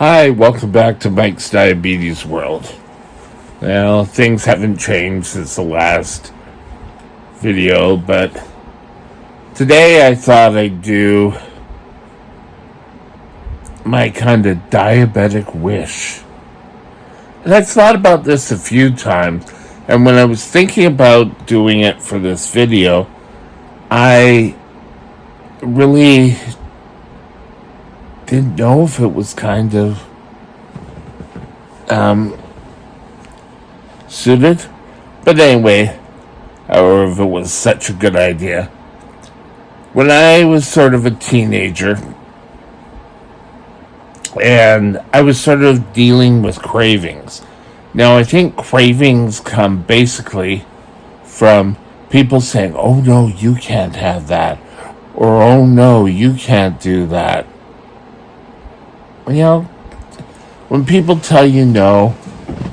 Hi, welcome back to Mike's Diabetes World. Well, things haven't changed since the last video, but today I thought I'd do my kind of diabetic wish. And I've thought about this a few times, and when I was thinking about doing it for this video, I really didn't know if it was kind of suited. But anyway, or if it was such a good idea. When I was sort of a teenager, and I was sort of dealing with cravings. Now, I think cravings come basically from people saying, oh no, you can't have that, or oh no, you can't do that. You know, when people tell you no,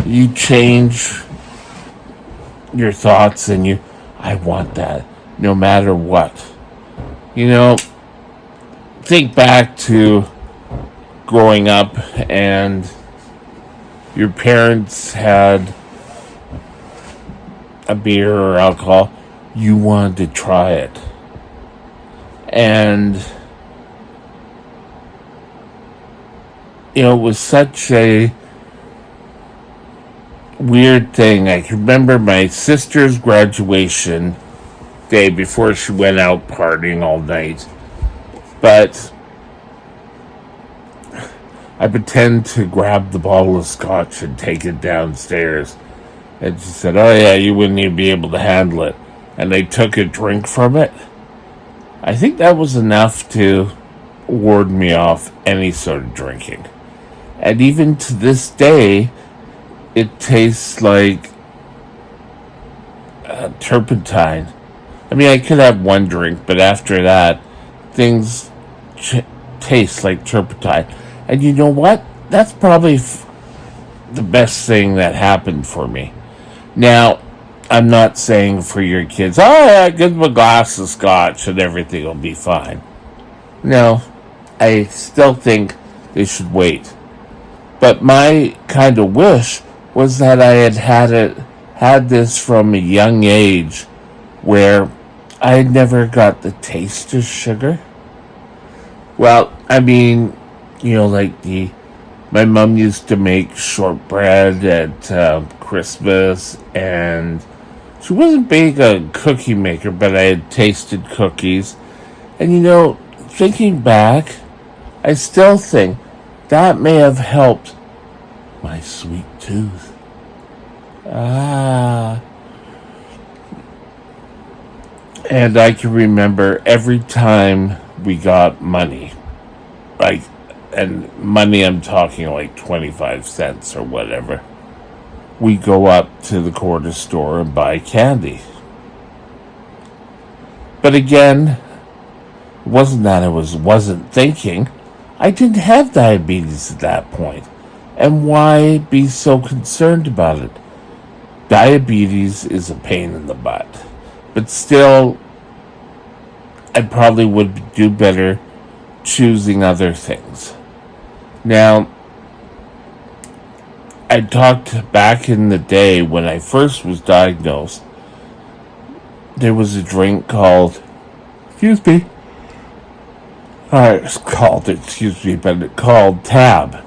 you change your thoughts and I want that no matter what. Think back to growing up and your parents had a beer or alcohol, you wanted to try it. And it was such a weird thing. I can remember my sister's graduation day before she went out partying all night. But I pretend to grab the bottle of scotch and take it downstairs. And she said, oh yeah, you wouldn't even be able to handle it. And they took a drink from it. I think that was enough to ward me off any sort of drinking. And even to this day, it tastes like turpentine. I mean, I could have one drink, but after that, things taste like turpentine. And you know what? That's probably the best thing that happened for me. Now, I'm not saying for your kids, oh yeah, give them a glass of scotch and everything will be fine. No, I still think they should wait. But my kind of wish was that I had this from a young age where I never got the taste of sugar. Well, I mean, my mom used to make shortbread at Christmas, and she wasn't big a cookie maker, but I had tasted cookies. And thinking back, I still think that may have helped my sweet tooth. And I can remember every time we got money, and money I'm talking like 25 cents or whatever, we go up to the corner store and buy candy. But again, it wasn't that I wasn't thinking. I didn't have diabetes at that point. And why be so concerned about it? Diabetes is a pain in the butt. But still, I probably would do better choosing other things. Now, I talked back in the day when I first was diagnosed, there was a drink called, called Tab.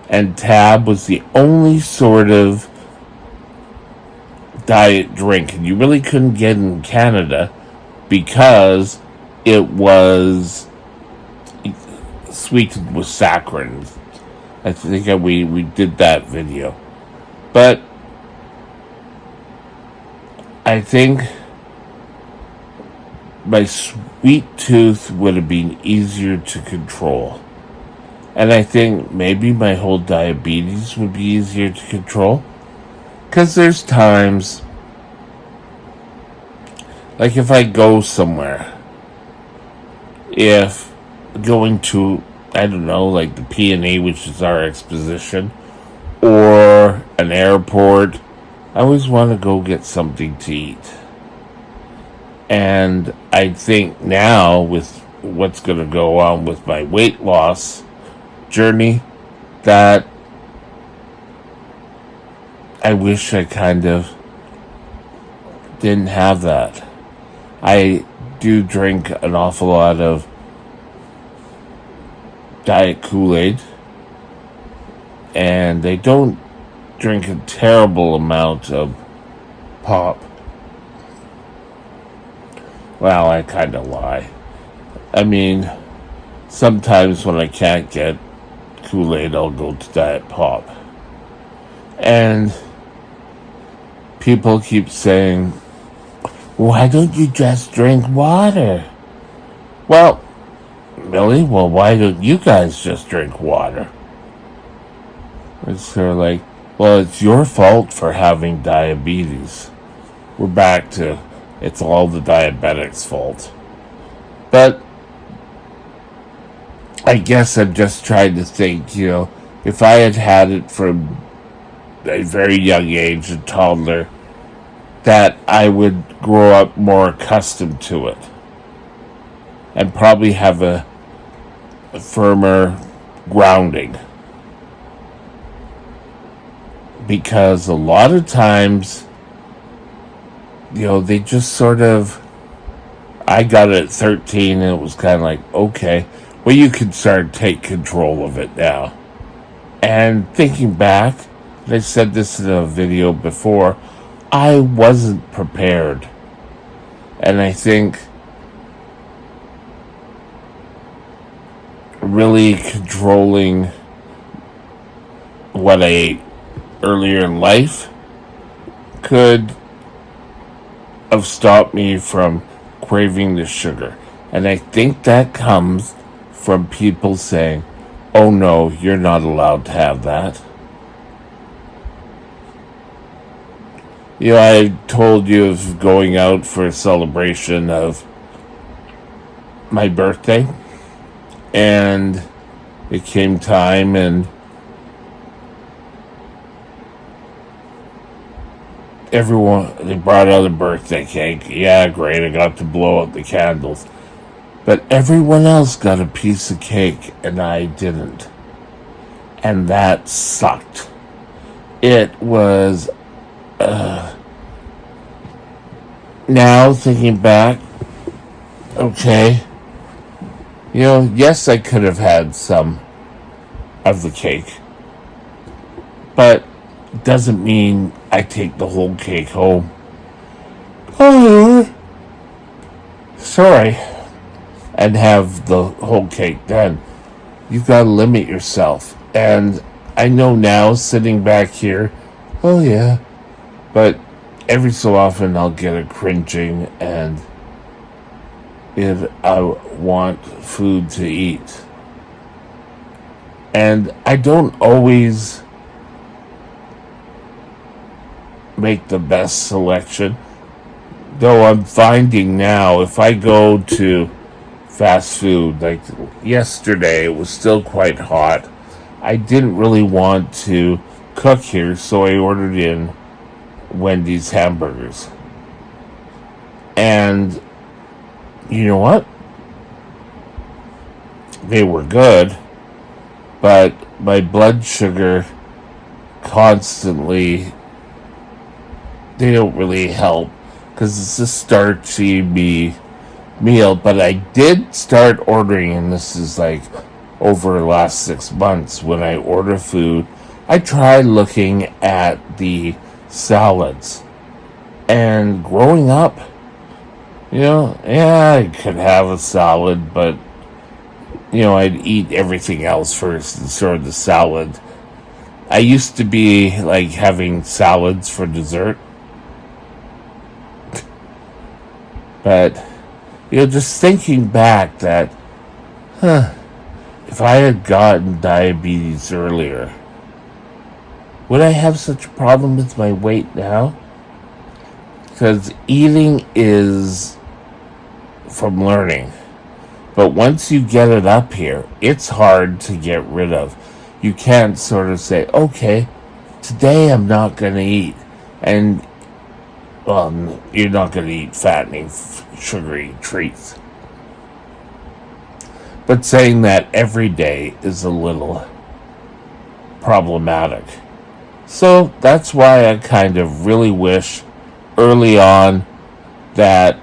And Tab was the only sort of diet drink, and you really couldn't get in Canada because it was sweetened with saccharin. I think we did that video. But I think my sweet tooth would have been easier to control. And I think maybe my whole diabetes would be easier to control. Because there's times, like if I go somewhere, if going to, I don't know, like the P&E, which is our exposition, or an airport, I always want to go get something to eat. And I think now, with what's going to go on with my weight loss journey, that I wish I kind of didn't have that. I do drink an awful lot of Diet Kool-Aid, and they don't drink a terrible amount of pop. Well, I kind of lie. I mean, sometimes when I can't get Kool-Aid, I'll go to Diet Pop. And people keep saying, why don't you just drink water? Well, really? Well, why don't you guys just drink water? It's sort of like, well, it's your fault for having diabetes. We're back to it's all the diabetics' fault. But I guess I'm just trying to think, if I had had it from a very young age, a toddler, that I would grow up more accustomed to it and probably have a firmer grounding. Because a lot of times, they just sort of, I got it at 13 and it was kind of like, okay, well, you can start to take control of it now. And thinking back, and I said this in a video before, I wasn't prepared. And I think really controlling what I ate earlier in life could have stopped me from craving the sugar. And I think that comes from people saying, oh no, you're not allowed to have that. I told you of going out for a celebration of my birthday, and it came time, and they brought out a birthday cake. Yeah, great, I got to blow out the candles. But everyone else got a piece of cake, and I didn't. And that sucked. It was, now thinking back, okay, yes, I could have had some of the cake, but it doesn't mean I take the whole cake home. Oh, sorry. And have the whole cake done. You've got to limit yourself. And I know now, sitting back here, oh yeah, but every so often I'll get a cringing, and if I want food to eat. And I don't always make the best selection, though I'm finding now, if I go to fast food, like yesterday, it was still quite hot. I didn't really want to cook here, so I ordered in Wendy's hamburgers. And you know what? They were good, but my blood sugar constantly, they don't really help because it's a starchy meal. But I did start ordering, and this is like over the last 6 months, when I order food, I try looking at the salads. And growing up, I could have a salad, but I'd eat everything else first and sort of the salad. I used to be like having salads for dessert. But just thinking back that, if I had gotten diabetes earlier, would I have such a problem with my weight now? Because eating is from learning. But once you get it up here, it's hard to get rid of. You can't sort of say, okay, today I'm not going to eat. And, you're not going to eat fattening, sugary treats. But saying that every day is a little problematic. So that's why I kind of really wish early on that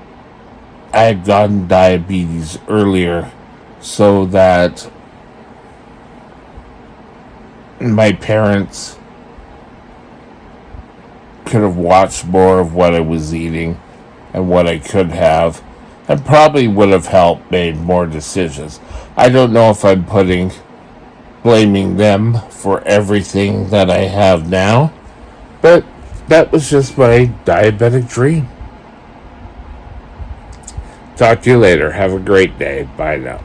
I had gotten diabetes earlier so that my parents could have watched more of what I was eating and what I could have, and probably would have helped made more decisions. I don't know if I'm blaming them for everything that I have now, but that was just my diabetic dream. Talk to you later. Have a great day. Bye now.